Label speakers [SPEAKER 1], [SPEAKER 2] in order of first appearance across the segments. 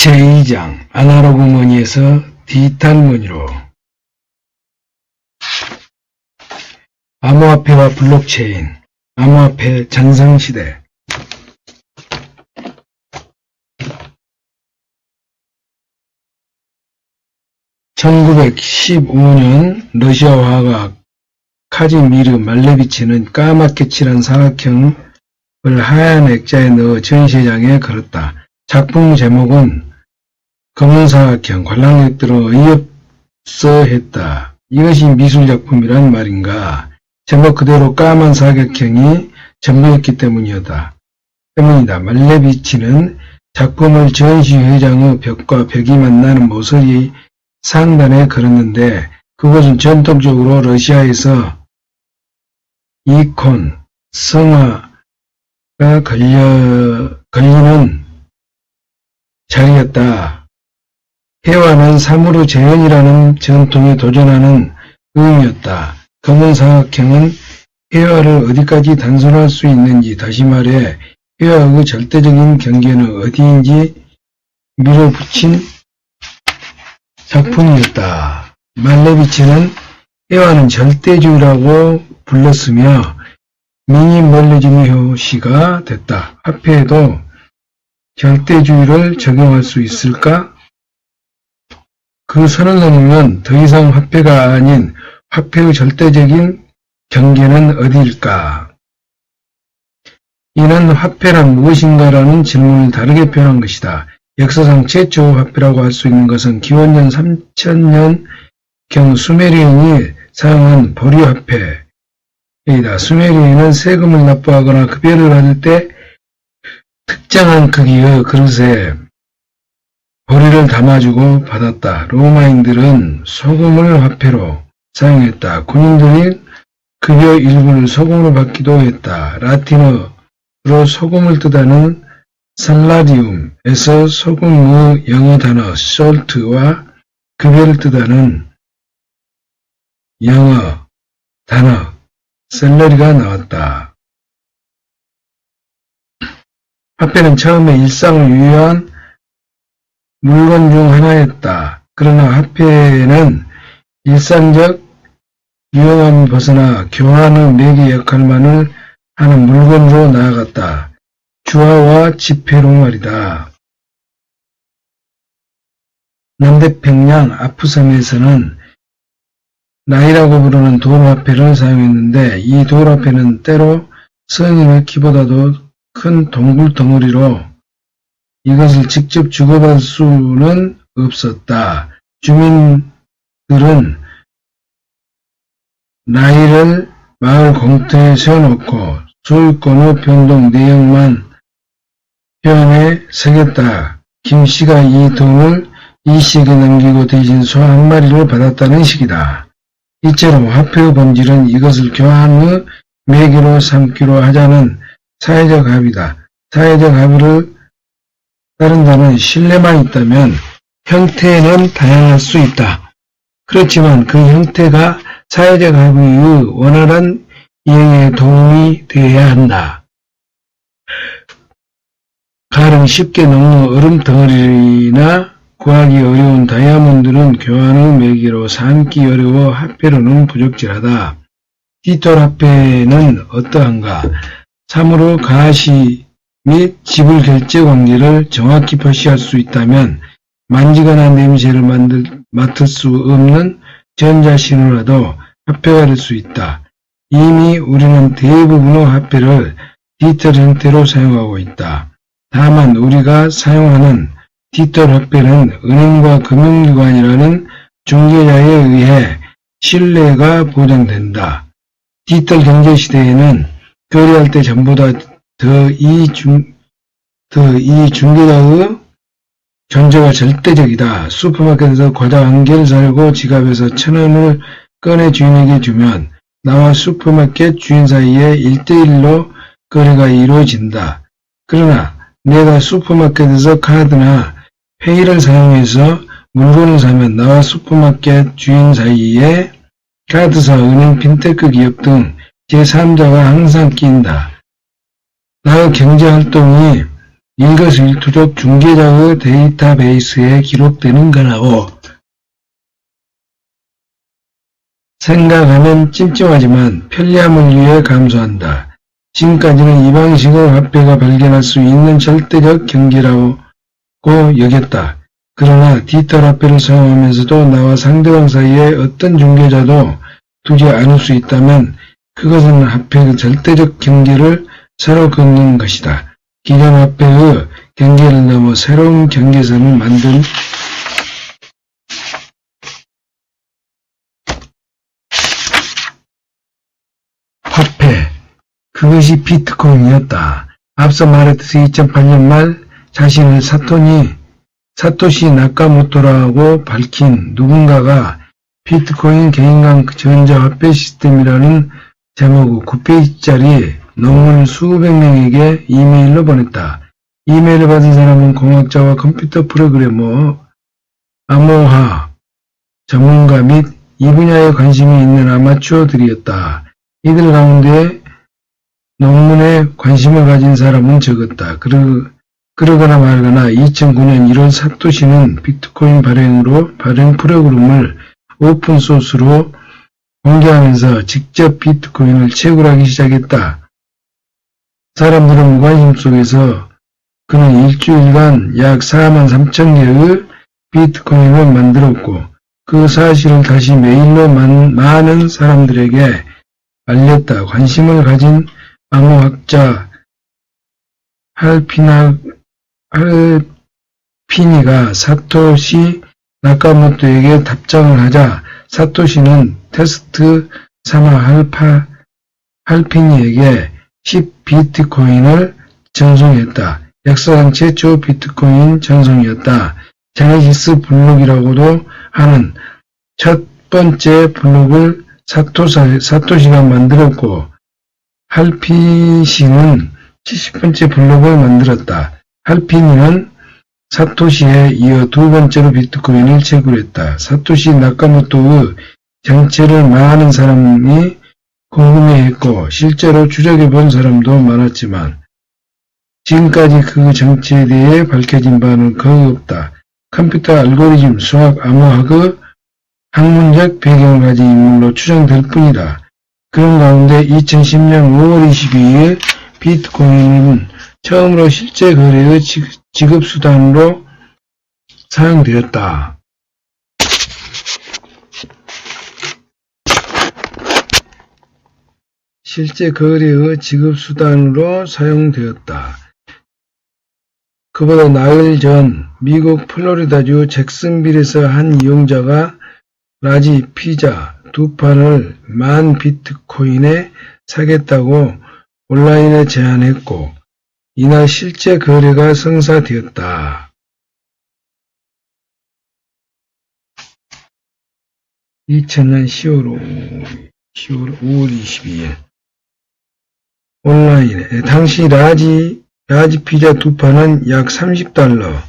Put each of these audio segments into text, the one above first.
[SPEAKER 1] 제2장 아날로그 머니에서 디지털 머니로 암호화폐와 블록체인, 암호화폐 전성시대. (1915년) 러시아 화가학 카지미르 말레비치는 까맣게 칠한 사각형을 하얀 액자에 넣어 전시장에 걸었다. 작품 제목은 검은 사각형, 관람객들은 어이없어 했다. 이것이 미술작품이란 말인가? 제목 그대로 까만 사각형이 전부였기 때문이다. 말레비치는 작품을 전시회장의 벽과 벽이 만나는 모서리 상단에 걸었는데 그곳은 전통적으로 러시아에서 이콘, 성화가 걸리는 자리였다. 회화는 사물의 재현이라는 전통에 도전하는 의미였다. 검은 사각형은 회화를 어디까지 단순할 수 있는지, 다시 말해 회화의 절대적인 경계는 어디인지 밀어붙인 작품이었다. 말레비치는 회화는 절대주의라고 불렀으며 미니멀리즘 효시가 됐다. 화폐에도 절대주의를 적용할 수 있을까? 그 선을 넘으면 더 이상 화폐가 아닌 화폐의 절대적인 경계는 어디일까? 이는 화폐란 무엇인가라는 질문을 다르게 표현한 것이다. 역사상 최초 화폐라고 할 수 있는 것은 기원전 3000년경 수메리인이 사용한 보리화폐이다. 수메리인은 세금을 납부하거나 급여를 받을 때 특정한 크기의 그릇에 보리를 담아주고 받았다. 로마인들은 소금을 화폐로 사용했다. 군인들이 급여 일부를 소금으로 받기도 했다. 라틴어로 소금을 뜻하는 살라디움에서 소금의 영어 단어 salt와 급여를 뜻하는 영어 단어 셀러리가 나왔다. 화폐는 처음에 일상을 유효한 물건 중 하나였다. 그러나 화폐는 일상적 유용함을 벗어나 교환의 매개 역할만을 하는 물건으로 나아갔다. 주화와 지폐로 말이다. 남태평양 아프섬에서는 나이라고 부르는 돌화폐를 사용했는데 이 돌화폐는 때로 성인의 키보다도 큰 동굴 덩어리로 이것을 직접 주고받을 수는 없었다. 주민들은 나이를 마을 공터에 세워놓고 소유권의 변동 내역만 표현해 새겼다. 김씨가 이 돈을 이씨에게 넘기고 대신 소 한 마리를 받았다는 식이다. 이처럼 화폐의 본질은 이것을 교환의 매개로 삼기로 하자는 사회적 합의다. 사회적 합의를 따른다는 신뢰만 있다면 형태는 다양할 수 있다. 그렇지만 그 형태가 사회적 합의의 원활한 이행에 도움이 되어야 한다. 가령 쉽게 녹는 얼음 덩어리나 구하기 어려운 다이아몬드는 교환의 매개로 삼기 어려워 화폐로는 부적절하다. 디지털 화폐는 어떠한가? 사물의 가시 및 지불 결제 관계를 정확히 표시할 수 있다면 만지거나 냄새를 맡을 수 없는 전자신호라도 화폐가 될 수 있다. 이미 우리는 대부분의 화폐를 디지털 형태로 사용하고 있다. 다만 우리가 사용하는 디지털 화폐는 은행과 금융기관이라는 중개자에 의해 신뢰가 보장된다. 디지털 경제시대에는 거래할 때 전보다 더 이 중개자의 존재가 절대적이다. 슈퍼마켓에서 과자 1개를 사려고 지갑에서 1,000원을 꺼내 주인에게 주면 나와 슈퍼마켓 주인 사이에 1:1로 거래가 이루어진다. 그러나 내가 슈퍼마켓에서 카드나 페이를 사용해서 물건을 사면 나와 슈퍼마켓 주인 사이에 카드사, 은행, 핀테크 기업 등 제3자가 항상 끼인다. 나의 경제활동이 일거수일투족 중개자의 데이터베이스에 기록되는 거라고. 생각하면 찜찜하지만 편리함을 위해 감수한다. 지금까지는 이 방식의 화폐가 발견할 수 있는 절대적 경계라고 여겼다. 그러나 디지털 화폐를 사용하면서도 나와 상대방 사이에 어떤 중개자도 두지 않을 수 있다면 그것은 화폐의 절대적 경계를 새로 긋는 것이다. 기존 화폐의 경계를 넘어 새로운 경계선을 만든 화폐, 그것이 비트코인이었다. 앞서 말했듯이 2008년 말 자신을 사토시 나카모토라고 밝힌 누군가가 비트코인 개인간 전자화폐 시스템이라는 제목의 9페이지짜리 논문을 수백 명에게 이메일로 보냈다. 이메일을 받은 사람은 공학자와 컴퓨터 프로그래머, 암호화 전문가 및 이 분야에 관심이 있는 아마추어들이었다. 이들 가운데 논문에 관심을 가진 사람은 적었다. 그러거나 말거나 2009년 1월 사토시는 비트코인 발행 프로그램을 오픈소스로 공개하면서 직접 비트코인을 채굴하기 시작했다. 사람들은 무관심 속에서 그는 일주일간 약 43,000개의 비트코인을 만들었고 그 사실을 다시 메일로 많은 사람들에게 알렸다. 관심을 가진 암호학자 할피니가 사토시 나카모토에게 답장을 하자 사토시는 테스트 삼아 할피니에게 10비트코인을 전송했다. 역사상 최초 비트코인 전송이었다. 제네시스 블록이라고도 하는 첫 번째 블록을 사토시가 만들었고 할피니는 70번째 블록을 만들었다. 할피니는 사토시에 이어 두 번째로 비트코인을 채굴했다. 사토시 나카모토의 정체를 많은 사람이 궁금해했고 실제로 추적해본 사람도 많았지만 지금까지 그 정체에 대해 밝혀진 바는 거의 없다. 컴퓨터 알고리즘, 수학, 암호학의 학문적 배경을 가진 인물로 추정될 뿐이다. 그런 가운데 2010년 5월 22일 비트코인은 처음으로 실제 거래의 지급수단으로 사용되었다. 실제 거래의 지급수단으로 사용되었다. 그보다 나흘 전 미국 플로리다주 잭슨빌에서 한 이용자가 라지 피자 2판을 10,000비트코인에 사겠다고 온라인에 제안했고 이날 실제 거래가 성사되었다. 2000년 10월 5월 22일 온라인에 당시 라지 피자 2판은 약 $30였고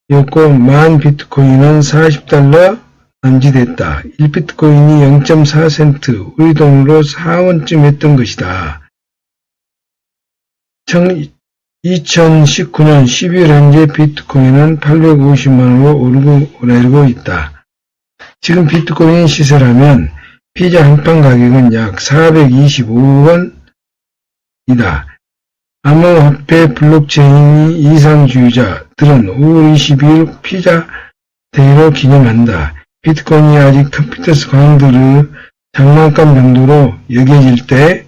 [SPEAKER 1] 10,000비트코인은 $40 남짓했다. 1비트코인이 0.4센트, 우리 돈으로 4원쯤 했던 것이다. 2019년 12월 현재 비트코인은 850만원으로 오르고 내리고 있다. 지금 비트코인 시세라면 피자 한 판 가격은 약 425원이다. 암호화폐 블록체인 이상주의자들은 5월 22일 피자 데이로 기념한다. 비트코인이 아직 컴퓨터스 광들의 장난감 정도로 여겨질 때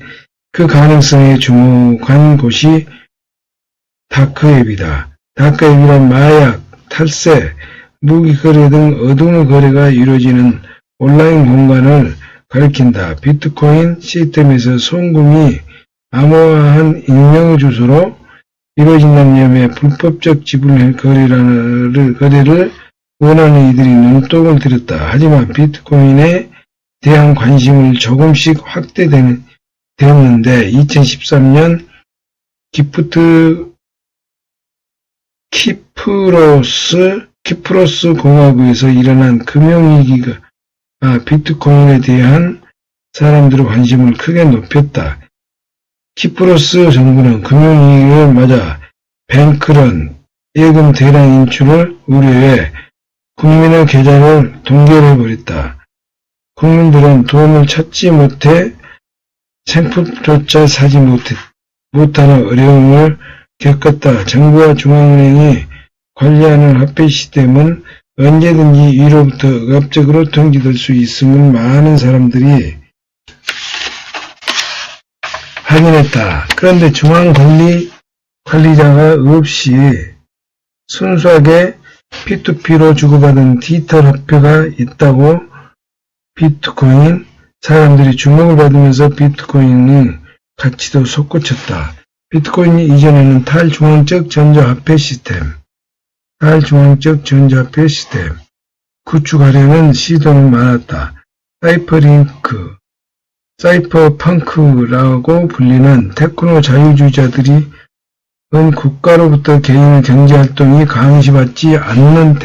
[SPEAKER 1] 그 가능성에 주목한 곳이 다크웹이다. 다크웹이란 마약, 탈세, 무기 거래 등 어둠의 거래가 이루어지는 온라인 공간을 가리킨다. 비트코인 시스템에서 송금이 암호화한 익명의 주소로 이루어진다는 점에 불법적 지불 거래를 원하는 이들이 눈독을 들였다. 하지만 비트코인에 대한 관심을 조금씩 확대되었는데 2013년 키프로스 공화국에서 일어난 금융위기가 비트코인에 대한 사람들의 관심을 크게 높였다. 키프로스 정부는 금융위기를 맞아 뱅크런, 예금 대량 인출을 우려해 국민의 계좌를 동결해버렸다. 국민들은 돈을 찾지 못해 생품조차 사지 못하는 어려움을 겪었다. 정부와 중앙은행이 관리하는 화폐 시스템은 언제든지 위로부터 억압적으로 통제될 수 있음을 많은 사람들이 확인했다. 그런데 중앙관리자가 없이 순수하게 P2P로 주고받은 디지털 화폐가 있다고 비트코인 사람들이 주목을 받으면서 비트코인의 가치도 솟구쳤다. 비트코인이 이전에는 탈중앙적 전자화폐 시스템 구축하려는 시도는 많았다. 사이퍼펑크라고 불리는 테크노 자유주의자들이 국가로부터 개인의 경제활동이 감시받지 않는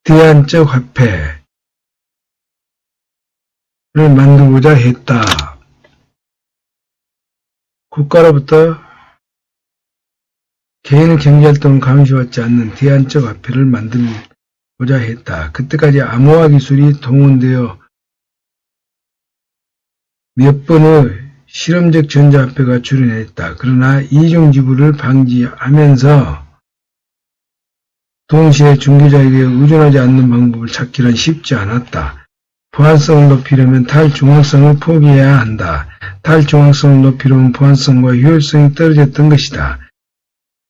[SPEAKER 1] 대안적 화폐를 만들고자 했다. 국가로부터 개인의 경제활동을 감시받지 않는 대안적 화폐를 만들고자 했다. 그때까지 암호화 기술이 동원되어 몇 번의 실험적 전자화폐가 출현했다. 그러나 이중지불을 방지하면서 동시에 중개자에게 의존하지 않는 방법을 찾기란 쉽지 않았다. 보안성을 높이려면 탈중앙성을 포기해야 한다. 탈중앙성을 높이려면 보안성과 효율성이 떨어졌던 것이다.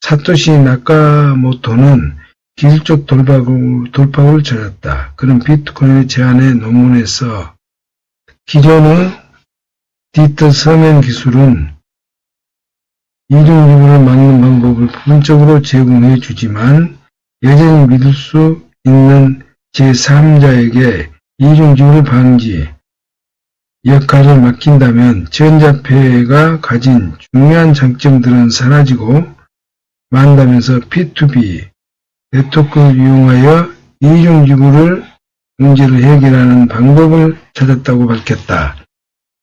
[SPEAKER 1] 사토시 나카모토는 기술적 돌파구를 찾았다. 그는 비트코인의 제안의 논문에서 기존의 디지털 서면 기술은 이중지불을 막는 방법을 부분적으로 제공해 주지만 여전히 믿을 수 있는 제3자에게 이중지불 방지 역할을 맡긴다면 전자화폐가 가진 중요한 장점들은 사라지고 만다면서 P2P 네트워크를 이용하여 이중지불을 문제를 해결하는 방법을 찾았다고 밝혔다.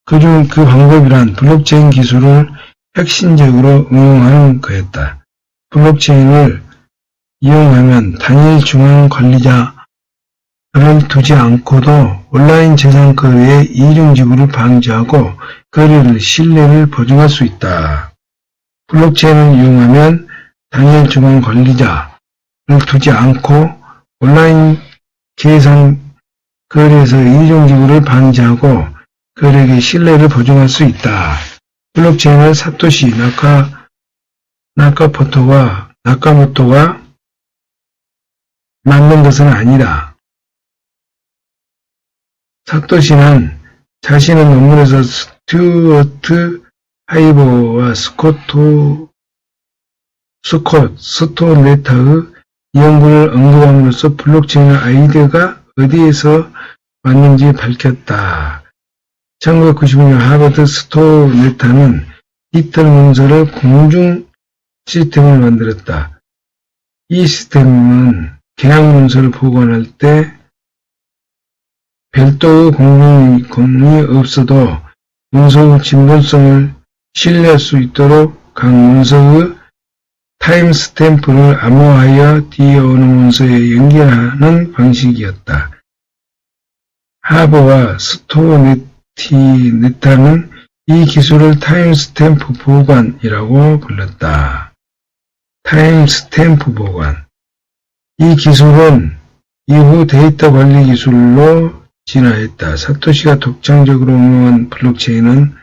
[SPEAKER 1] 그중 그 방법이란 블록체인 기술을 혁신적으로 응용하는 거였다. 블록체인을 이용하면 단일 중앙 관리자를 두지 않고도 온라인 재산 거래의 이중지불을 방지하고 거래를 신뢰를 보증할 수 있다. 블록체인을 이용하면 단일 중앙 관리자를 두지 않고 온라인 재산 거래에서 이중지불을 방지하고 거래액의 신뢰를 보증할 수 있다. 블록체인을 사토시 나카모토가 만든 것은 아니다. 사토시는 자신의 논문에서 스튜어트 하이버와 스토네타의 연구를 언급함으로써 블록체인의 아이디어가 어디에서 왔는지 밝혔다. 1995년 하버드 스토네타는 디지털 문서를 공중 시스템을 만들었다. 이 시스템은 계약 문서를 보관할 때 별도의 공문이 없어도 문서의 진본성을 신뢰할 수 있도록 각 문서의 타임스탬프를 암호화하여 뒤에 오는 문서에 연결하는 방식이었다. 하버와 스토네타는 이 기술을 타임스탬프 보관이라고 불렀다. 타임스탬프 보관. 이 기술은 이후 데이터 관리 기술로 진화했다. 사토시가 독창적으로 응용한 블록체인은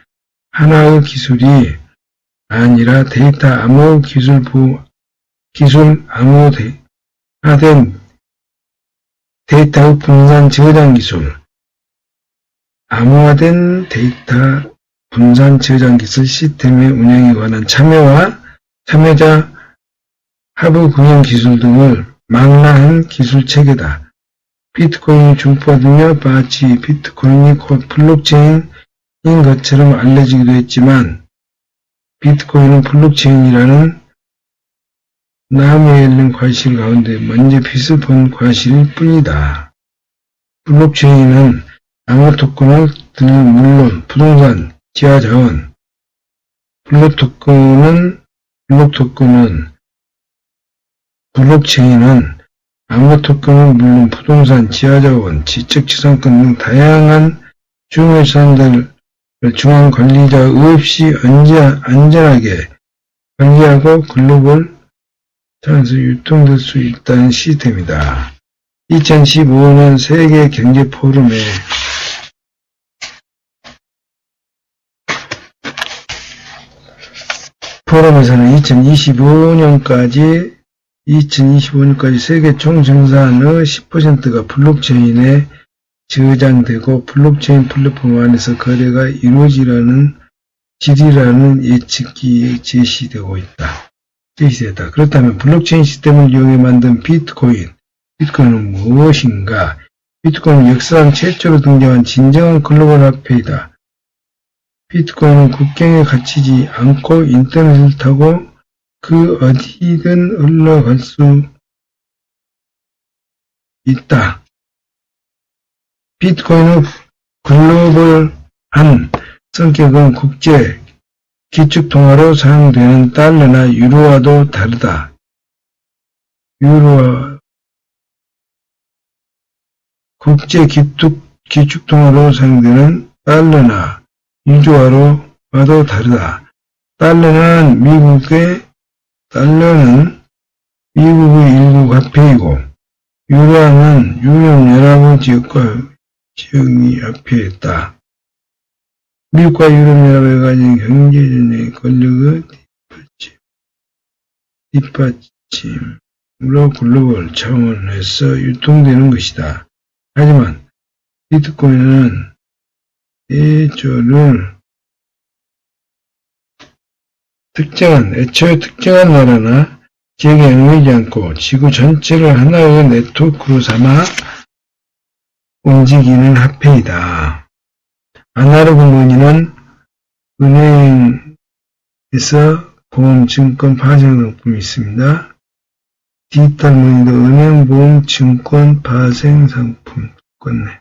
[SPEAKER 1] 하나의 기술이 아니라 데이터 암호 암호화된 데이터의 분산 저장 기술, 암호화된 데이터 분산 저장 기술 시스템의 운영에 관한 참여자 하부 구현 기술 등을 망라한 기술 체계다. 비트코인이 주목받으며 마치 비트코인이 곧 블록체인인 것처럼 알려지기도 했지만 비트코인은 블록체인이라는 남에 열린 과실 가운데 먼저 빛을 본 과실일 뿐이다. 블록체인은 암호 토큰을 물론 부동산, 지하자원, 블록 토큰은 블록체인은 암호 토큰은 물론 부동산, 지하자원, 지적재산권 등 다양한 중요자산들을 중앙 관리자 없이 안전하게 관리하고 글로벌 차원에서 유통될 수 있다는 시스템이다. 2015년 세계 경제 포럼에서는 2025년까지 세계 총 생산의 10%가 블록체인에 저장되고 블록체인 플랫폼 안에서 거래가 이루어지리라는 예측이 제시됐다. 그렇다면 블록체인 시스템을 이용해 만든 비트코인은 무엇인가? 비트코인은 역사상 최초로 등장한 진정한 글로벌 화폐이다. 비트코인은 국경에 갇히지 않고 인터넷을 타고 그 어디든 흘러갈 수 있다. 비트코인의 글로벌한 성격은 국제 기축통화로 사용되는 달러나 유로와도 다르다. 국제 기축통화로 사용되는 달러나 유로와도 다르다. 달러는 미국의 일부 화폐이고 유로화는 유럽연합의 지역이 화폐였다. 미국과 유럽연합에 가진 경제전쟁의 권력의 뒷받침으로 글로벌 차원에서 유통되는 것이다. 하지만 비트코인은 애초에 특정한 나라나 지역에 얽매이지 않고 지구 전체를 하나의 네트워크로 삼아 움직이는 화폐이다. 아날로그 머니는 은행에서 보험, 증권, 파생 상품이 있습니다. 디지털 머니도 은행, 보험, 증권, 파생 상품 권네.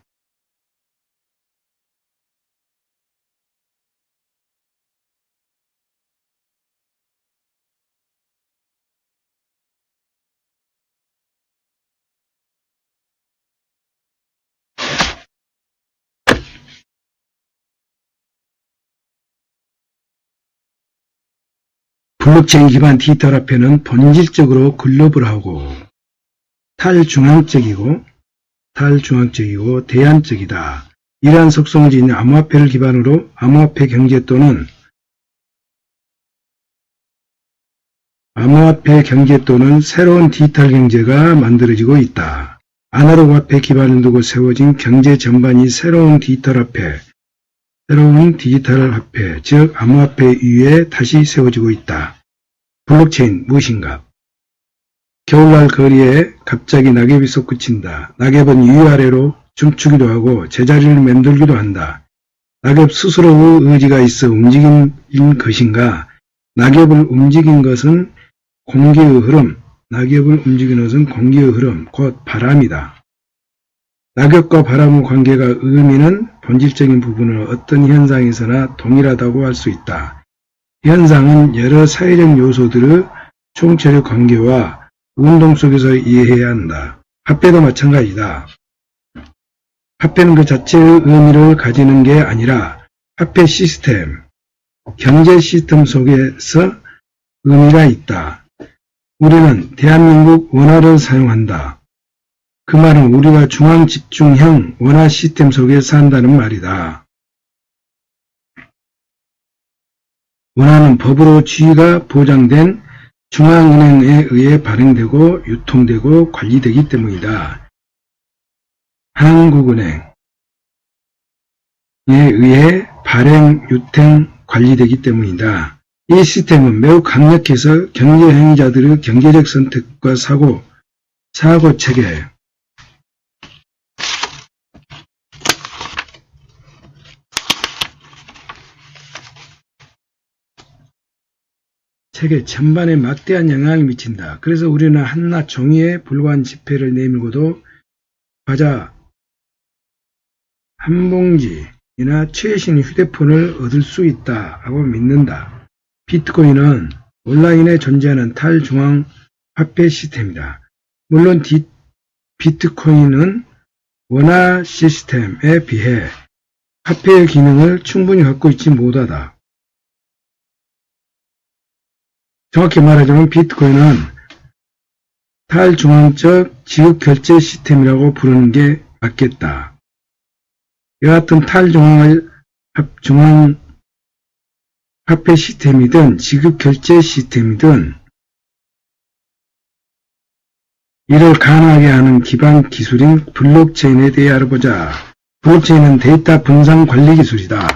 [SPEAKER 1] 블록체인 기반 디지털 화폐는 본질적으로 글로벌하고 탈중앙적이고 대안적이다. 이러한 속성을 지닌 암호화폐를 기반으로 암호화폐 경제 또는 새로운 디지털 경제가 만들어지고 있다. 아날로그 화폐 기반을 두고 세워진 경제 전반이 새로운 디지털 화폐, 즉 암호화폐 위에 다시 세워지고 있다. 블록체인 무엇인가? 겨울날 거리에 갑자기 낙엽이 솟구친다. 낙엽은 위아래로 춤추기도 하고 제자리를 맴돌기도 한다. 낙엽 스스로의 의지가 있어 움직인 것인가? 낙엽을 움직인 것은 공기의 흐름, 곧 바람이다. 낙엽과 바람의 관계가 의미는 본질적인 부분을 어떤 현상에서나 동일하다고 할 수 있다. 이 현상은 여러 사회적 요소들의 총체적 관계와 운동 속에서 이해해야 한다. 화폐도 마찬가지다. 화폐는 그 자체의 의미를 가지는 게 아니라 화폐 시스템, 경제 시스템 속에서 의미가 있다. 우리는 대한민국 원화를 사용한다. 그 말은 우리가 중앙집중형 원화 시스템 속에 산다는 말이다. 원화는 법으로 지위가 보장된 중앙은행에 의해 발행되고 유통되고 관리되기 때문이다. 한국은행에 의해 발행, 유통, 관리되기 때문이다. 이 시스템은 매우 강력해서 경제 행위자들의 경제적 선택과 사고체계, 세계 전반에 막대한 영향을 미친다. 그래서 우리는 한낱 종이에 불과한 지폐를 내밀고도 과자 한 봉지나 최신 휴대폰을 얻을 수 있다고 믿는다. 비트코인은 온라인에 존재하는 탈중앙 화폐 시스템이다. 물론 비트코인은 원화 시스템에 비해 화폐의 기능을 충분히 갖고 있지 못하다. 정확히 말하자면 비트코인은 탈중앙적 지급결제 시스템이라고 부르는 게 맞겠다. 이와 같은 탈중앙 화폐 시스템이든 지급결제 시스템이든 이를 가능하게 하는 기반 기술인 블록체인에 대해 알아보자. 블록체인은 데이터 분산 관리 기술이다.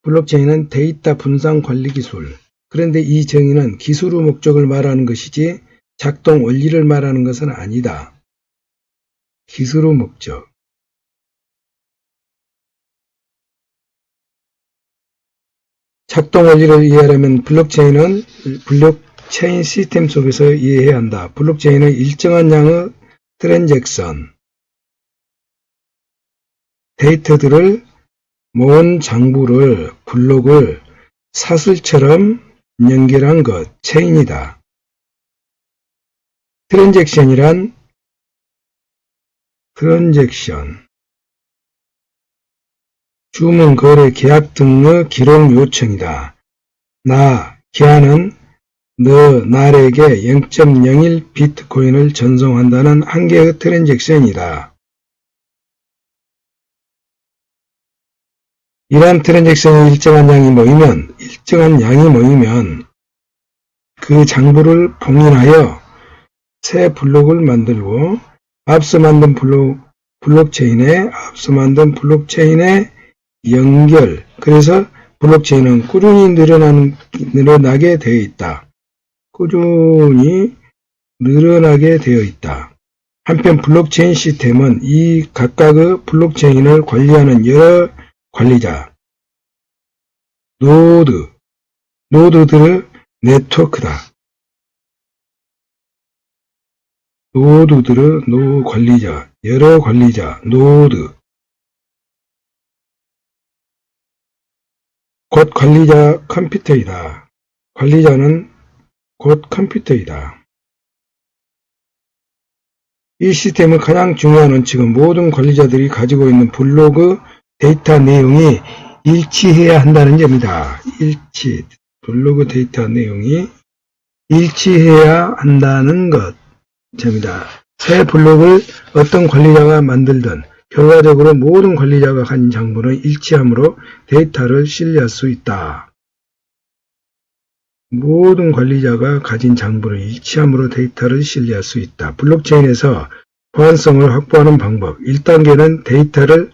[SPEAKER 1] 블록체인은 데이터 분산 관리 기술. 그런데 이 정의는 기술의 목적을 말하는 것이지 작동 원리를 말하는 것은 아니다. 기술의 목적. 작동 원리를 이해하려면 블록체인 시스템 속에서 이해해야 한다. 블록체인은 일정한 양의 트랜잭션, 데이터들을 모은 장부를, 블록을 사슬처럼 연결한 것, 체인이다. 트랜잭션, 주문, 거래, 계약 등의 기록 요청이다. 기한은 너 날에게 0.01 비트코인을 전송한다는 한 개의 트랜잭션이다. 이러한 트랜잭션이 일정한 양이 모이면 그 장부를 봉인하여 새 블록을 만들고 앞서 만든 블록체인에 연결. 그래서 블록체인은 꾸준히 늘어나게 되어 있다. 한편 블록체인 시스템은 이 각각의 블록체인을 관리하는 여러 관리자, 노드들의 네트워크다. 여러 관리자, 노드. 곧 관리자는 곧 컴퓨터이다. 이 시스템의 가장 중요한 원칙은 모든 관리자들이 가지고 있는 블록의 데이터 내용이 일치해야 한다는 점이다. 블록의 데이터 내용이 일치해야 한다는 점이다. 새 블록을 어떤 관리자가 만들든 결과적으로 모든 관리자가 가진 장부는 일치함으로 데이터를 실리할 수 있다. 모든 관리자가 가진 장부는 일치함으로 데이터를 실리할 수 있다. 블록체인에서 보안성을 확보하는 방법. 1단계는 데이터를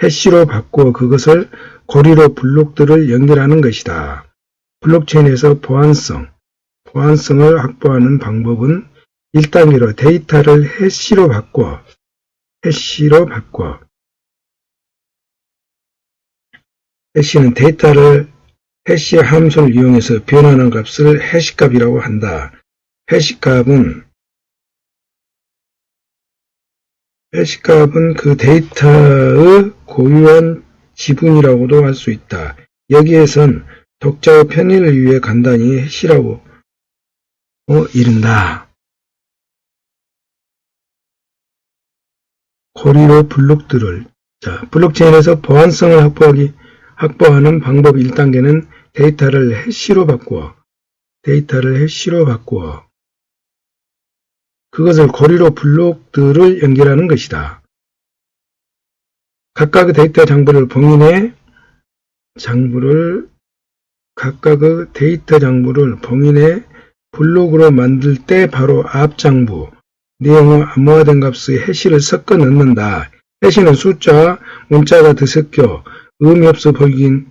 [SPEAKER 1] 해시로 바꾸어 그것을 고리로 블록들을 연결하는 것이다. 블록체인에서 보안성을 확보하는 방법은 1단계로 데이터를 해시로 바꿔 해시는 데이터를 해시 함수를 이용해서 변하는 값을 해시값이라고 한다. 해시값은 그 데이터의 고유한 지분이라고도 할 수 있다. 여기에선 독자의 편의를 위해 간단히 해시라고 이른다. 고리로 블록들을. 블록체인에서 보안성을 확보하는 방법 1단계는 데이터를 해시로 바꾸어 그것을 고리로 블록들을 연결하는 것이다. 각각의 데이터 장부를 봉인해 블록으로 만들 때 바로 앞 장부 내용의 암호화된 값의 해시를 섞어 넣는다. 해시는 숫자와 문자가 뒤섞여 의미 없어 보이는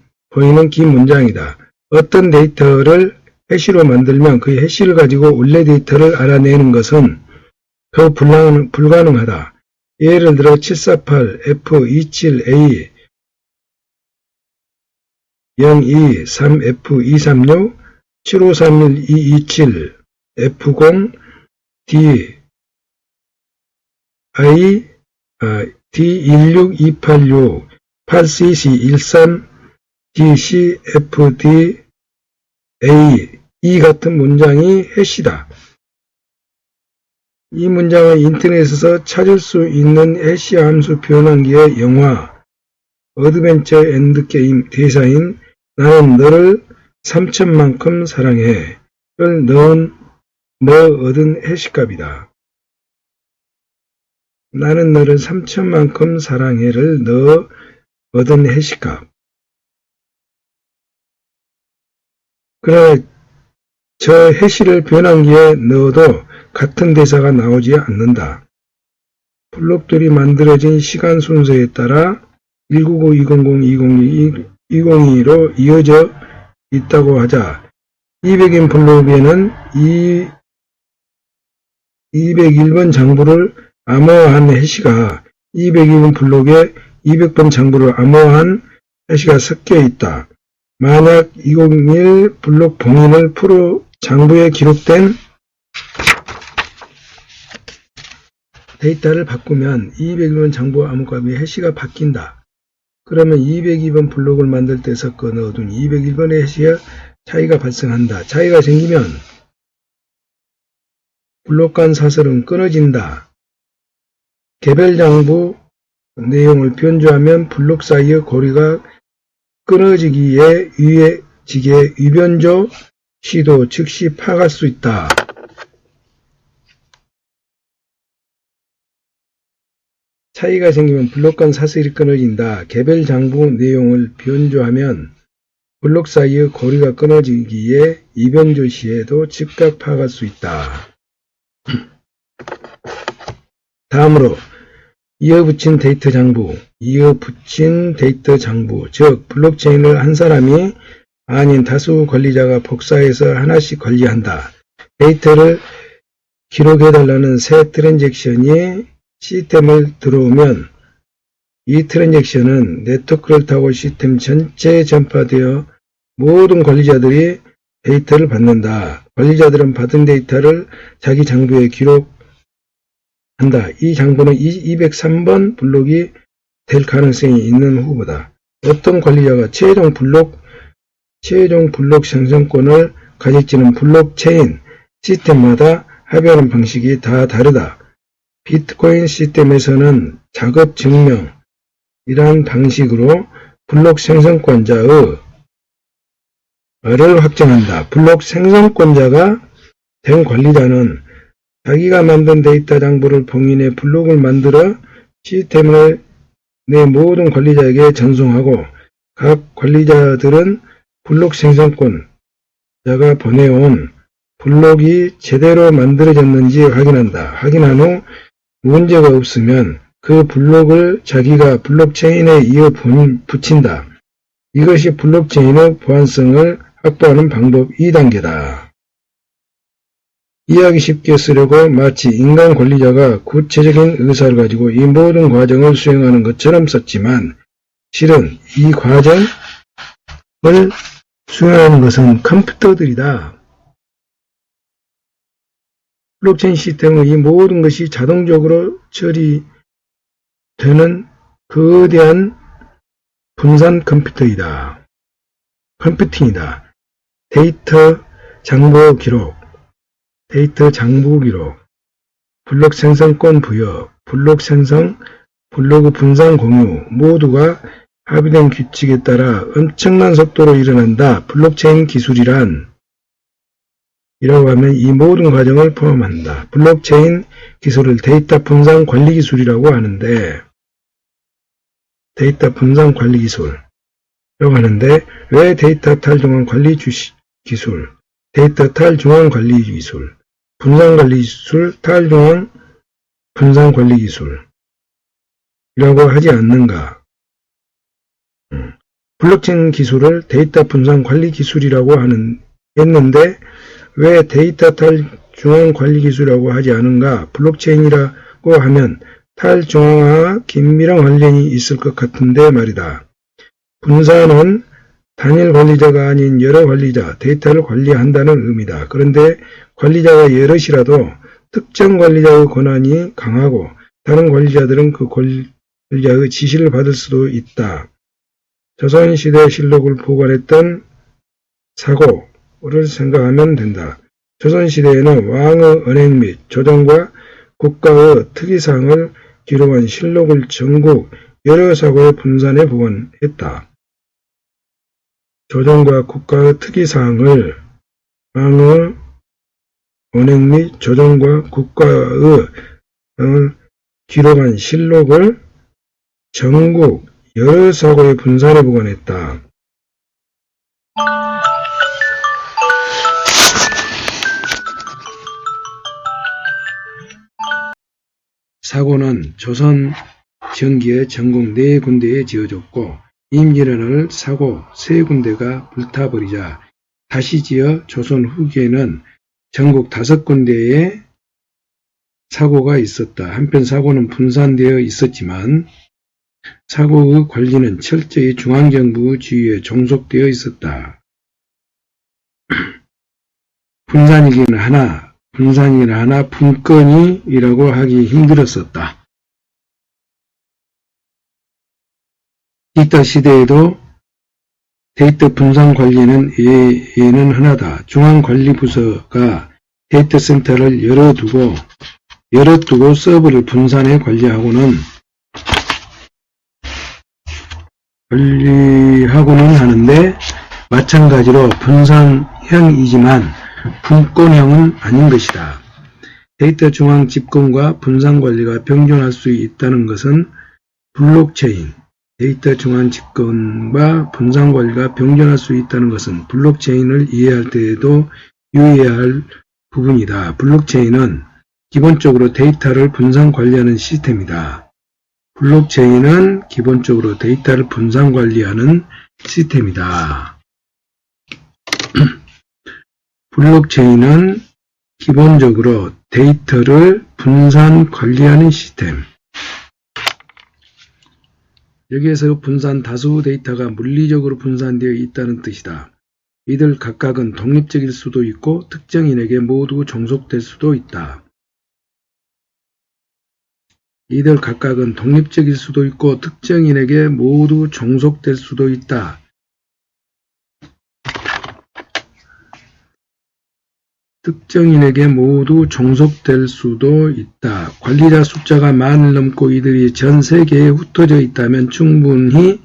[SPEAKER 1] 긴 문장이다. 어떤 데이터를 해시로 만들면 그 해시를 가지고 원래 데이터를 알아내는 것은 더욱 불가능하다. 예를 들어 748F27A 023F236 7531227 F0 D16286 8cc13 D, C, F, D, A, 이 같은 문장이 해시다. 이 문장은 인터넷에서 찾을 수 있는 해시 함수 변환기의 영화 어드벤처 엔드게임 대사인 나는 너를 3천만큼 사랑해 를 넣어 얻은 해시값이다. 나는 너를 3천만큼 사랑해를 넣어 얻은 해시값. 그러나 저 해시를 변환기에 넣어도 같은 대사가 나오지 않는다. 블록들이 만들어진 시간 순서에 따라 199, 200, 2002로 이어져 있다고 하자 200인 블록에는 201번 장부를 암호화한 해시가 202번 블록에 200번 장부를 암호화한 해시가 섞여 있다. 만약 201 블록 봉인을 프로 장부에 기록된 데이터를 바꾸면 201번 장부 암호값의 해시가 바뀐다. 그러면 202번 블록을 만들 때 섞어 넣어둔 201번의 해시와 차이가 발생한다. 차이가 생기면 블록 간 사설은 끊어진다. 개별 장부 내용을 변조하면 블록 사이의 고리가 끊어지기에 유해지게 위변조 시도 즉시 파악할 수 있다. 차이가 생기면 블록 간 사슬이 끊어진다. 개별 장부 내용을 변조하면 블록 사이의 고리가 끊어지기에 이변조 시에도 즉각 파악할 수 있다. 다음으로 이어붙인 데이터 장부, 즉 블록체인을 한 사람이 아닌 다수 관리자가 복사해서 하나씩 관리한다. 데이터를 기록해달라는 새 트랜잭션이 시스템을 들어오면 이 트랜잭션은 네트워크를 타고 시스템 전체에 전파되어 모든 관리자들이 데이터를 받는다. 관리자들은 받은 데이터를 자기 장부에 기록한다. 이 장부는 203번 블록이 될 가능성이 있는 후보다. 어떤 관리자가 최종 블록 생성권을 가질지는 블록체인 시스템마다 합의하는 방식이 다 다르다. 비트코인 시스템에서는 작업 증명이란 방식으로 블록 생성권자의 를 확정한다. 블록 생성권자가 된 관리자는 자기가 만든 데이터 장부를 봉인해 블록을 만들어 시스템을 내 모든 관리자에게 전송하고 각 관리자들은 블록 생성권자가 보내온 블록이 제대로 만들어졌는지 확인한다. 확인한 후 문제가 없으면 그 블록을 자기가 블록체인에 이어 붙인다. 이것이 블록체인의 보안성을 확보하는 방법 2단계다. 이해하기 쉽게 쓰려고 마치 인간 관리자가 구체적인 의사를 가지고 이 모든 과정을 수행하는 것처럼 썼지만 실은 이 과정을 수행하는 것은 컴퓨터들이다. 블록체인 시스템은 이 모든 것이 자동적으로 처리되는 거대한 분산 컴퓨팅이다. 데이터 장부 기록, 블록 생성권 부여, 블록 생성, 블록 분산 공유 모두가 합의된 규칙에 따라 엄청난 속도로 일어난다. 블록체인 기술이란 이라고 하면 이 모든 과정을 포함한다. 블록체인 기술을 데이터 분산 관리 기술이라고 하는데 왜 데이터 탈중앙 관리 기술, 데이터 탈중앙 관리 기술, 분산 관리 기술, 탈중앙 분산 관리 기술이라고 하지 않는가? 블록체인 기술을 데이터 분산 관리 기술이라고 했는데 왜 데이터 탈중앙 관리 기술이라고 하지 않은가? 블록체인이라고 하면 탈중앙화와 긴밀한 관련이 있을 것 같은데 말이다. 분산은 단일 관리자가 아닌 여러 관리자, 데이터를 관리한다는 의미다. 그런데 관리자가 여럿이라도 특정 관리자의 권한이 강하고 다른 관리자들은 그 관리자의 지시를 받을 수도 있다. 조선시대 실록을 보관했던 사고를 생각하면 된다. 조선시대에는 왕의 언행 및 조정과 국가의 특이사항을 기록한 실록을 전국 여러 사고에 분산해 보관했다. 조정과 국가의 특이사항을 왕의 언행 및 조정과 국가의 기록한 실록을 전국 여러 사고에 분산해 보관했다. 사고는 조선 전기에 전국 4군데에 지어졌고 임진왜란을 사고 3군데가 불타버리자 다시 지어 조선 후기에는 전국 5군데에 사고가 있었다. 한편 사고는 분산되어 있었지만 사고의 관리는 철저히 중앙정부 지휘에 종속되어 있었다. 분산이긴 하나 분건이라고 하기 힘들었었다. 디지털 시대에도 데이터 분산 관리는 예는 하나다. 중앙관리부서가 데이터 센터를 열어두고 서버를 분산해 관리하고는 하는데 마찬가지로 분산형이지만 분권형은 아닌 것이다. 데이터 중앙 집권과 분산 관리가 병존할 수 있다는 것은 블록체인, 데이터 중앙 집권과 분산 관리가 병존할 수 있다는 것은 블록체인을 이해할 때에도 유의해야 할 부분이다. 블록체인은 기본적으로 데이터를 분산 관리하는 시스템이다. 블록체인은 기본적으로 데이터를 분산 관리하는 시스템이다. 블록체인은 기본적으로 데이터를 분산 관리하는 시스템. 여기에서 분산 다수 데이터가 물리적으로 분산되어 있다는 뜻이다. 이들 각각은 독립적일 수도 있고 특정인에게 모두 종속될 수도 있다. 이들 각각은 독립적일 수도 있고 특정인에게 모두 종속될 수도 있다. 특정인에게 모두 종속될 수도 있다. 관리자 숫자가 10,000을 넘고 이들이 전 세계에 흩어져 있다면 충분히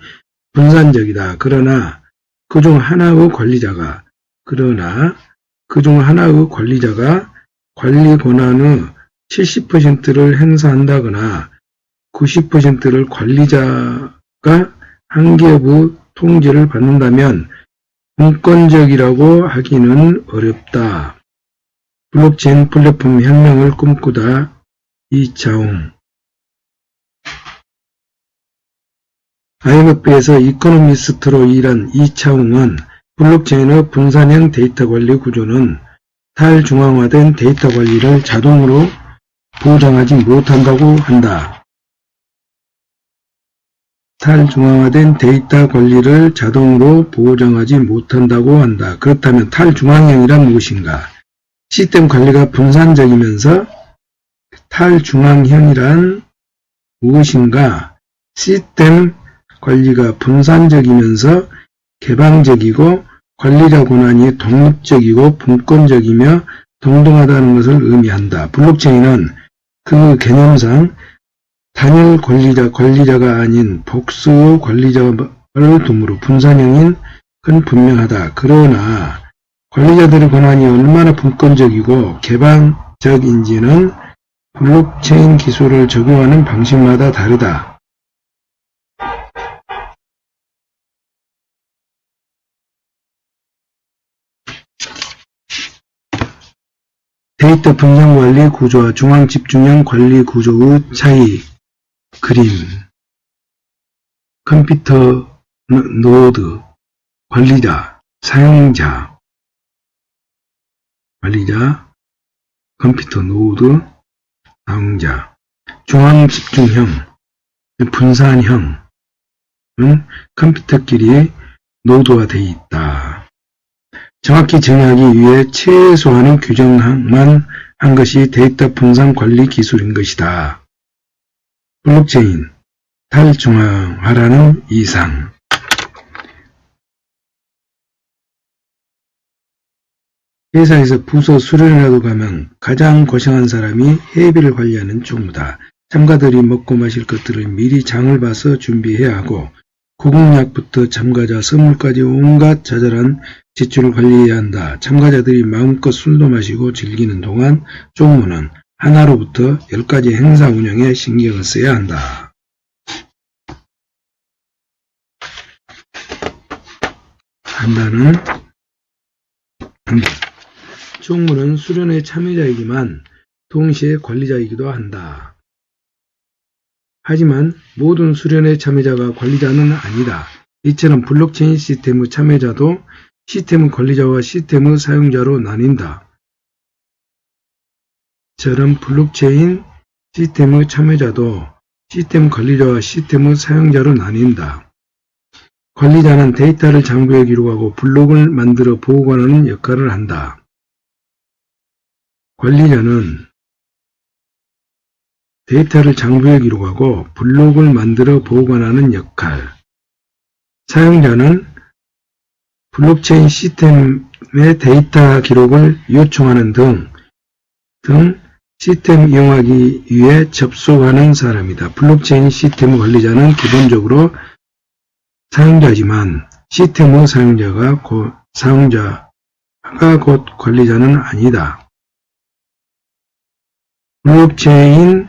[SPEAKER 1] 분산적이다. 그러나 그중 하나의 관리자가 관리 권한의 70%를 행사한다거나 90%를 관리자가 한 기업의 통제를 받는다면 분권적이라고 하기는 어렵다. 블록체인 플랫폼 혁명을 꿈꾸다. 이차웅. IMF에서 이코노미스트로 일한 이차웅은 블록체인의 분산형 데이터 관리 구조는 탈중앙화된 데이터 관리를 자동으로 보장하지 못한다고 한다. 탈중앙화된 데이터 관리를 자동으로 보장하지 못한다고 한다. 그렇다면 탈중앙형이란 무엇인가? 시스템 관리가 분산적이면서 탈중앙형이란 무엇인가? 시스템 관리가 분산적이면서 개방적이고 관리자 권한이 독립적이고 분권적이며 동등하다는 것을 의미한다. 블록체인은 그 개념상 단일 관리자가 아닌 복수의 관리자를 두므로 분산형인 건 분명하다. 그러나 관리자들의 권한이 얼마나 분권적이고 개방적인지는 블록체인 기술을 적용하는 방식마다 다르다. 데이터 분산 관리 구조와 중앙 집중형 관리 구조의 차이. 그림. 컴퓨터 노드, 관리자, 사용자, 컴퓨터 노드, 사용자, 중앙 집중형, 분산형은 컴퓨터끼리 노드화되어 있다. 정확히 정의하기 위해 최소한의 규정만 한 것이 데이터 분산 관리 기술인 것이다. 블록체인, 탈중앙화라는 이상. 회사에서 부서 수련회라도 가면 가장 고생한 사람이 회비를 관리하는 총무다. 참가들이 먹고 마실 것들을 미리 장을 봐서 준비해야 하고 구급약부터 참가자 선물까지 온갖 자잘한 지출을 관리해야 한다. 참가자들이 마음껏 술도 마시고 즐기는 동안 총무는 하나로부터 10가지 행사 운영에 신경을 써야 한다. 한다는 총무는 수련회 참여자이지만 동시에 관리자이기도 한다. 하지만 모든 수련회 참여자가 관리자는 아니다. 이처럼 블록체인 시스템의 참여자도 시스템의 관리자와 시스템의 사용자로 나뉜다. 저런 블록체인 시스템의 참여자도 시스템 관리자와 시스템의 사용자로 나뉜다. 관리자는 데이터를 장부에 기록하고 블록을 만들어 보관하는 역할을 한다. 관리자는 데이터를 장부에 기록하고 블록을 만들어 보관하는 역할. 사용자는 블록체인 시스템의 데이터 기록을 요청하는 등 시스템 이용하기 위해 접속하는 사람이다. 블록체인 시스템 관리자는 기본적으로 사용자지만 시스템의 사용자가 곧 관리자는 아니다. 블록체인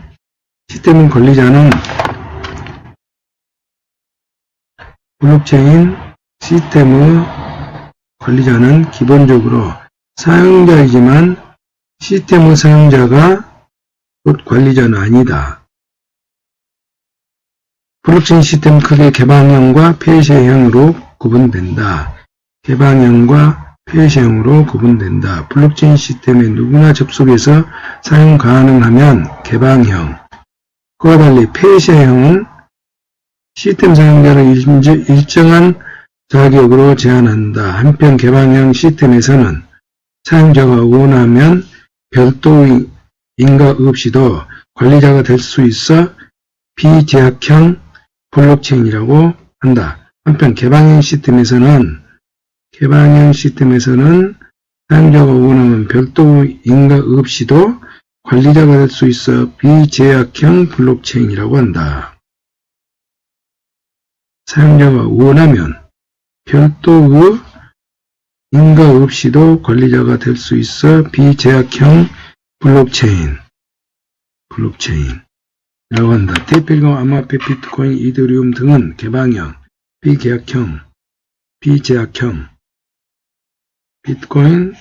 [SPEAKER 1] 시스템 관리자는 기본적으로 사용자이지만 시스템의 사용자가 곧 관리자는 아니다. 블록체인 시스템은 크게 개방형과 폐쇄형으로 구분된다. 블록체인 시스템에 누구나 접속해서 사용 가능하면 개방형. 그와 달리 폐쇄형은 시스템 사용자를 일정한 자격으로 제한한다. 한편 개방형 시스템에서는 사용자가 원하면 별도의 인가 없이도 관리자가 될 수 있어 비제약형 블록체인이라고 한다. 한편 개방형 시스템에서는 사용자가 원하면 별도의 인가 없이도 관리자가 될 수 있어 비제약형 블록체인이라고 한다. 사용자가 원하면 별도의 인가 없이도 관리자가 될 수 있어 비제약형 블록체인이라고 한다. 대표적으로 암호화폐, 비트코인, 이더리움 등은 개방형, 비제약형, 비트코인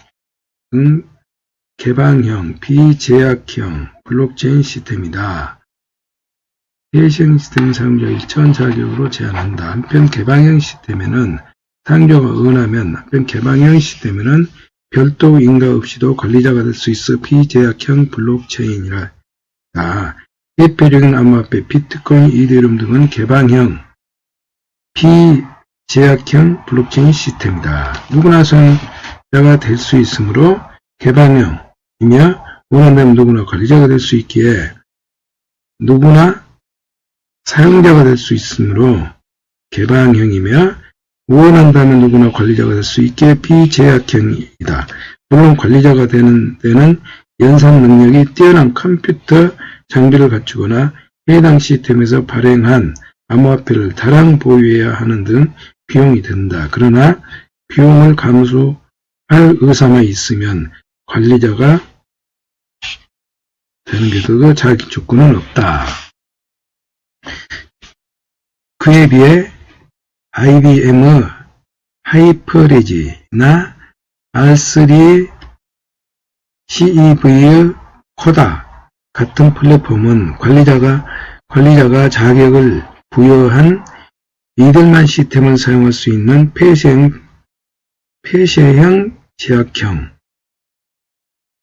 [SPEAKER 1] 등 개방형, 비제약형 블록체인 시스템이다. 폐쇄형 시스템 사용자 일정한 자격으로 제한한다. 한편 개방형 시스템에는 사용자가 원하면 별도 인가 없이도 관리자가 될 수 있어 비제약형 블록체인이다. 대표적인 암호화폐, 비트코인, 이더리움 등은 개방형, 비제약형 블록체인 시스템이다. 누구나 사용자가 될 수 있으므로 개방형이며 원한다면 누구나 관리자가 될 수 있기에 누구나 사용자가 될 수 있으므로 개방형이며 원한다면 누구나 관리자가 될 수 있기에 비제약형이다. 물론 관리자가 되는 데는 연산 능력이 뛰어난 컴퓨터 장비를 갖추거나 해당 시스템에서 발행한 암호화폐를 다량 보유해야 하는 등 비용이 든다. 그러나 비용을 감수할 의사만 있으면 관리자가 되는 게도 자격 조건은 없다. 그에 비해 IBM의 하이퍼레지나 R3 CEV의 코다 같은 플랫폼은 관리자가 자격을 부여한 이들만 시스템을 사용할 수 있는 폐쇄형 제약형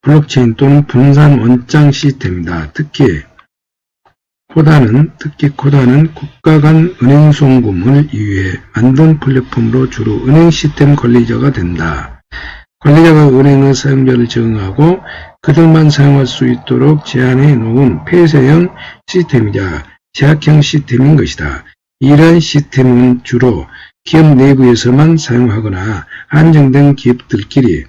[SPEAKER 1] 블록체인 또는 분산 원장 시스템이다. 특히 코다는 국가 간 은행 송금을 위해 만든 플랫폼으로 주로 은행 시스템 관리자가 된다. 관리자가 은행의 사용자를 정하고 그들만 사용할 수 있도록 제한해 놓은 폐쇄형 시스템이자 제약형 시스템인 것이다. 이러한 시스템은 주로 기업 내부에서만 사용하거나 한정된 기업들끼리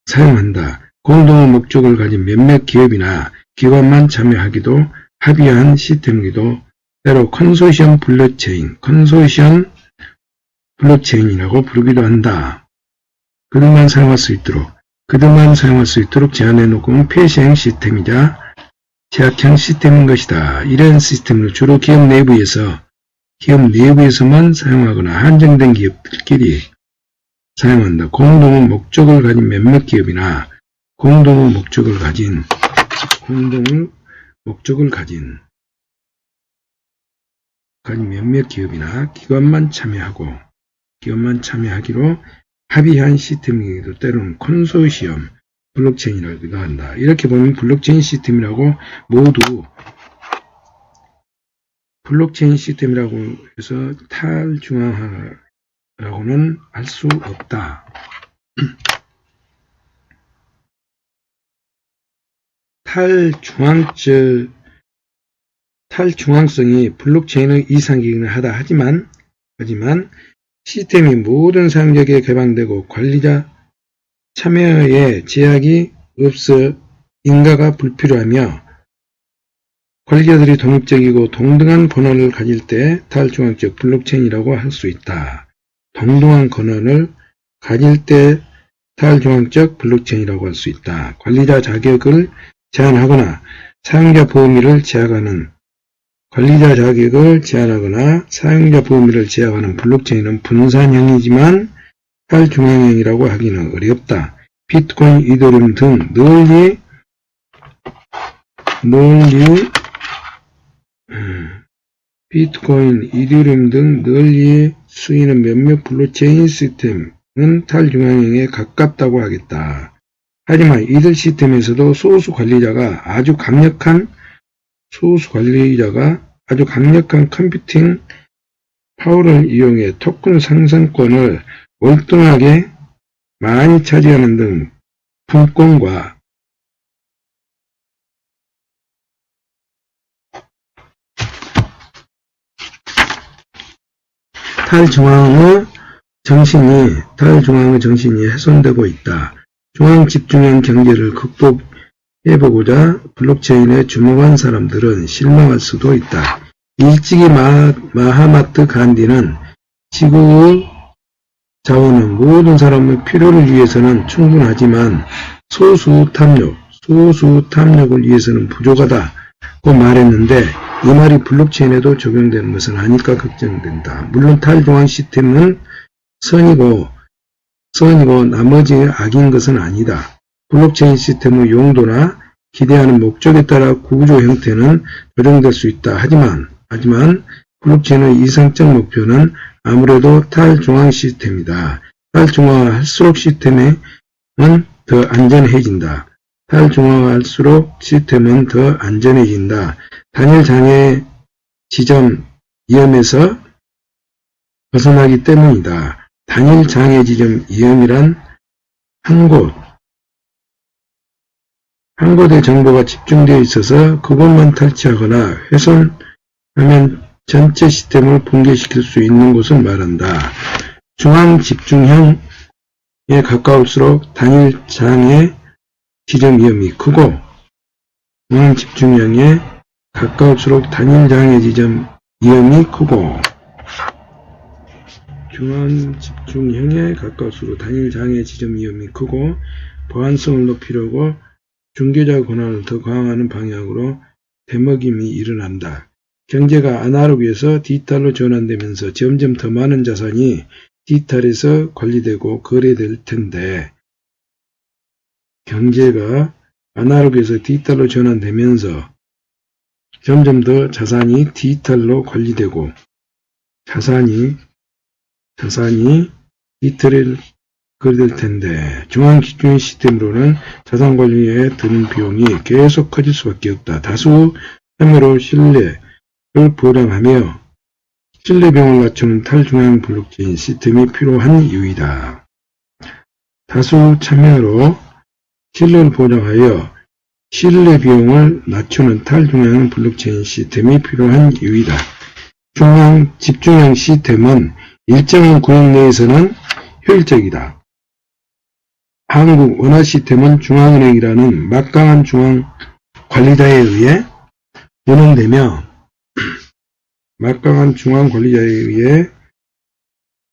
[SPEAKER 1] 사용한다. 공동의 목적을 가진 몇몇 기업이나 기관만 참여하기도 합의한 시스템이기도 때로 컨소시엄 블록체인이라고 부르기도 한다. 그들만 사용할 수 있도록 제한해 놓은 폐쇄형 시스템이자 제약형 시스템인 것이다. 이런 시스템을 주로 기업 내부에서만 사용하거나 한정된 기업들끼리 사용한다. 공동의 목적을 가진 몇몇 기업이나 공동의 목적을 가진 몇몇 기업이나 기관만 참여하기로 합의한 시스템이기도 때로는 컨소시엄 블록체인이라고도 한다. 이렇게 보면 블록체인 시스템이라고 모두 블록체인 시스템이라고 해서 탈중앙화라고는 할 수 없다. 탈중앙성이 블록체인의 이상이긴 하다. 하지만 시스템이 모든 사용자에게 개방되고 관리자 참여에 제약이 없어 인가가 불필요하며 관리자들이 독립적이고 동등한 권한을 가질 때 탈중앙적 블록체인이라고 할 수 있다. 동등한 권한을 가질 때 탈중앙적 블록체인이라고 할 수 있다. 관리자 자격을 제한하거나 사용자 보호미를 제약하는 블록체인은 분산형이지만 탈중앙형이라고 하기는 어렵다. 비트코인, 이더리움 등 널리 쓰이는 몇몇 블록체인 시스템은 탈중앙형에 가깝다고 하겠다. 하지만 이들 시스템에서도 소수 관리자가 아주 강력한 컴퓨팅 파워를 이용해 토큰 생성권을 월등하게 많이 차지하는 등 분권과 탈중앙의 정신이 훼손되고 있다. 중앙 집중형 경제를 극복해보고자 블록체인에 주목한 사람들은 실망할 수도 있다. 일찍이 마하마트 간디는 지구의 자원은 모든 사람의 필요를 위해서는 충분하지만 소수 탐욕을 위해서는 부족하다고 말했는데 이 말이 블록체인에도 적용되는 것은 아닐까 걱정된다. 물론 탈중앙 시스템은 선이고 나머지 악인 것은 아니다. 블록체인 시스템의 용도나 기대하는 목적에 따라 구조 형태는 조정될 수 있다. 하지만 블록체인의 이상적 목표는 아무래도 탈중앙 시스템이다. 탈중앙화할수록 시스템은 더 안전해진다. 단일 장애 지점 위험에서 벗어나기 때문이다. 단일 장애 지점 위험이란 한 곳에 정보가 집중되어 있어서 그것만 탈취하거나 훼손하면 전체 시스템을 붕괴시킬 수 있는 곳을 말한다. 중앙 집중형에 가까울수록 단일 장애 지점 위험이 크고 중앙 집중형에 가까울수록 단일 장애 지점 위험이 크고 보안성을 높이려고 중개자 권한을 더 강화하는 방향으로 되먹임이 일어난다. 경제가 아날로그에서 디지털로 전환되면서 점점 더 많은 자산이 디지털에서 관리되고 거래될 텐데 경제가 아날로그에서 디지털로 전환되면서 점점 더 자산이 디지털로 관리되고 자산이 디지털에 거래될 텐데 중앙 집중형 시스템으로는 자산 관리에 드는 비용이 계속 커질 수밖에 없다. 다수 참여로 신뢰를 보장하며 신뢰 비용을 낮추는 탈중앙 블록체인 시스템이 필요한 이유이다. 다수 참여로 신뢰를 보장하여 신뢰 비용을 낮추는 탈중앙 블록체인 시스템이 필요한 이유이다. 중앙 집중형 시스템은 일정한 구역 내에서는 효율적이다. 한국 원화시스템은 중앙은행이라는 막강한 중앙관리자에 의해 운영되며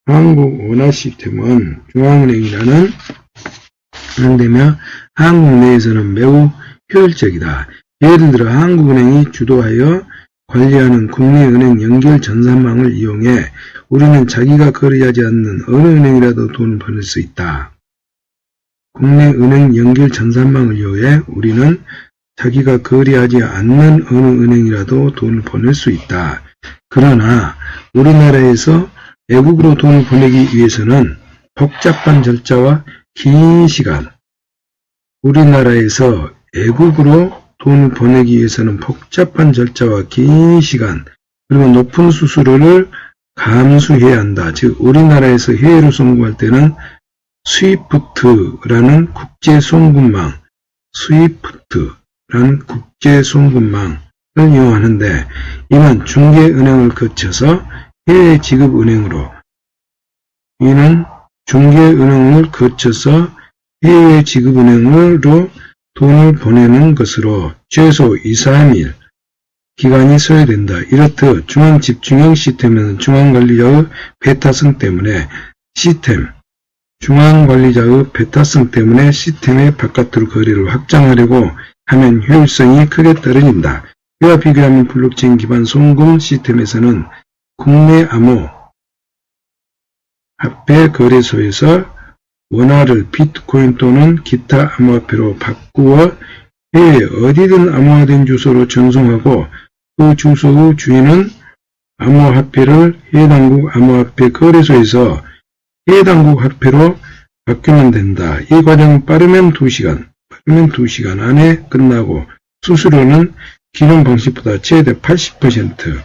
[SPEAKER 1] 한국 원화시스템은 중앙은행이라는 운영되며 한국 내에서는 매우 효율적이다. 예를 들어 한국은행이 주도하여 관리하는 국내은행 연결 전산망을 이용해 우리는 자기가 거래하지 않는 어느 은행이라도 돈을 보낼 수 있다. 국내 은행 연결 전산망을 이용해 우리는 자기가 거래하지 않는 어느 은행이라도 돈을 보낼 수 있다. 그러나 우리나라에서 외국으로 돈을 보내기 위해서는 복잡한 절차와 긴 시간, 우리나라에서 외국으로 돈을 보내기 위해서는 복잡한 절차와 긴 시간, 그리고 높은 수수료를 감수해야 한다. 즉 우리나라에서 해외로 송금할 때는 스위프트라는 국제송금망을 이용하는데 이는 중개은행을 거쳐서 해외 지급은행으로 돈을 보내는 것으로 최소 2-3일 기간이 소요된다. 이렇듯 중앙집중형 시스템에는 중앙관리자의 배타성 때문에 시스템의 바깥으로 거래를 확장하려고 하면 효율성이 크게 떨어진다. 이와 비교하면 블록체인 기반 송금 시스템에서는 국내 암호화폐 거래소에서 원화를 비트코인 또는 기타 암호화폐로 바꾸어 해외 어디든 암호화된 주소로 전송하고 그 주소의 주인은 암호화폐를 해당국 암호화폐 거래소에서 해당국 화폐로 바뀌면 된다. 이 과정은 빠르면 2시간 안에 끝나고 수수료는 기존 방식보다 최대 80%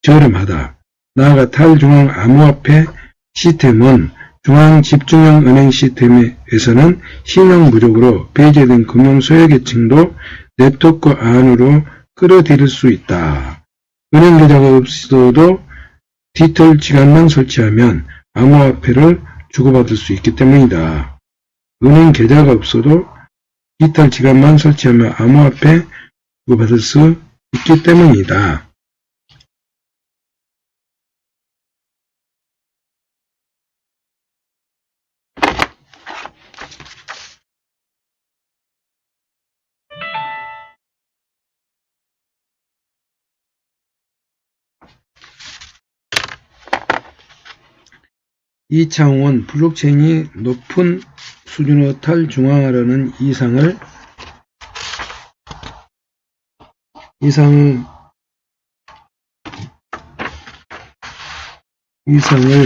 [SPEAKER 1] 저렴하다. 나아가 탈중앙 암호화폐 시스템은 중앙집중형 은행 시스템에서는 신용 부족으로 배제된 금융 소외계층도 네트워크 안으로 끌어들일 수 있다. 은행 계좌가 없어도 디지털 지갑만 설치하면 암호화폐를 주고받을 수 있기 때문이다. 은행 계좌가 없어도 디지털 지갑만 설치하면 암호화폐 주고받을 수 있기 때문이다. 이창훈 블록체인이 높은 수준의 탈중앙화라는 이상을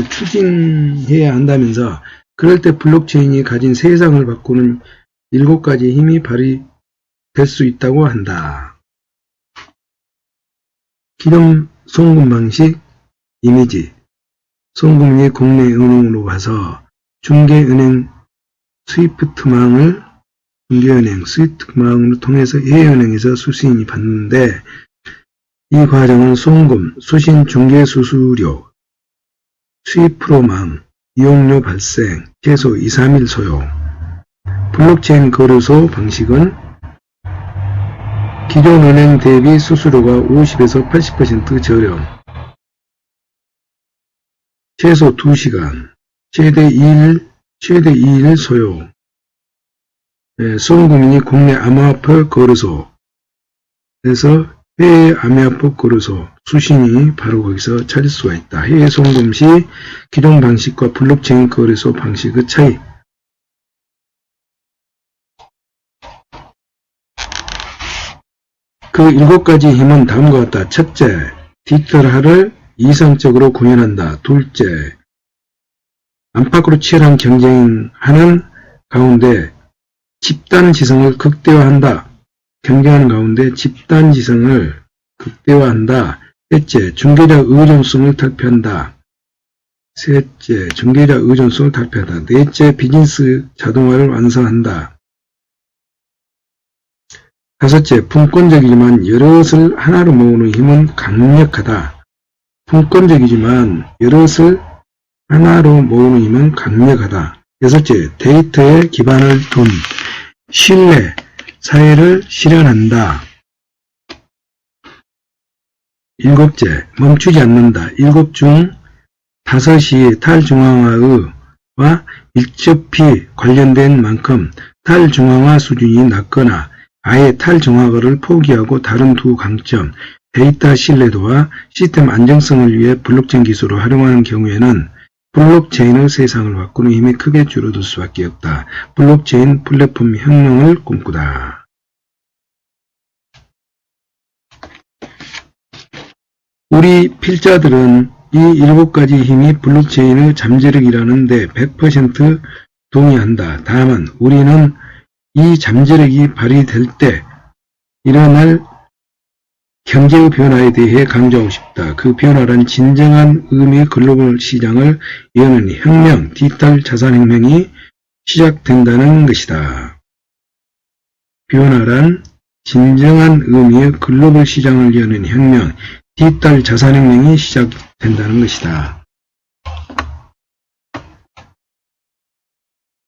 [SPEAKER 1] 추진해야 한다면서 그럴 때 블록체인이 가진 세상을 바꾸는 7가지 힘이 발휘될 수 있다고 한다. 기존 송금 방식, 이미지, 송금이 국내 은행으로 가서 중개은행 스위프트망을 통해서 해외은행에서 수신이 받는데 이 과정은 송금, 수신 중개 수수료, 스위프로망, 이용료 발생, 최소 2-3일 소요. 블록체인 거래소 방식은 기존 은행 대비 수수료가 50에서 80% 저렴, 최소 2시간, 최대 2일 소요. 송금인이 국내 암호화폐 거래소에서 해외 암호화폐 거래소 수신이 바로 거기서 찾을 수가 있다. 해외 송금 시 기존 방식과 블록체인 거래소 방식의 차이. 그 7가지 힘은 다음과 같다. 첫째, 디지털화를 이상적으로 구현한다. 둘째, 안팎으로 치열한 경쟁하는 가운데 집단지성을 극대화한다. 경쟁하는 가운데 집단지성을 극대화한다. 셋째, 중개자 의존성을 탈피한다. 넷째, 비즈니스 자동화를 완성한다. 다섯째, 분권적이지만 여럿을 하나로 모으는 힘은 강력하다. 분권적이지만 여럿을 하나로 모으는 힘은 강력하다. 여섯째, 데이터에 기반을 둔 신뢰 사회를 실현한다. 일곱째, 멈추지 않는다. 7 중 5이 탈중앙화와 밀접히 관련된 만큼 탈중앙화 수준이 낮거나 아예 탈중앙화를 포기하고 다른 두 강점, 데이터 신뢰도와 시스템 안정성을 위해 블록체인 기술을 활용하는 경우에는 블록체인의 세상을 바꾸는 힘이 크게 줄어들 수밖에 없다. 블록체인 플랫폼 혁명을 꿈꾸다. 우리 필자들은 이 7가지 힘이 블록체인의 잠재력이라는 데 100% 동의한다. 다만 우리는 이 잠재력이 발휘될 때 일어날 경제의 변화에 대해 강조하고 싶다. 그 변화란 진정한 의미의 글로벌 시장을 여는 혁명, 디지털 자산혁명이 시작된다는 것이다. 변화란 진정한 의미의 글로벌 시장을 여는 혁명, 디지털 자산혁명이 시작된다는 것이다.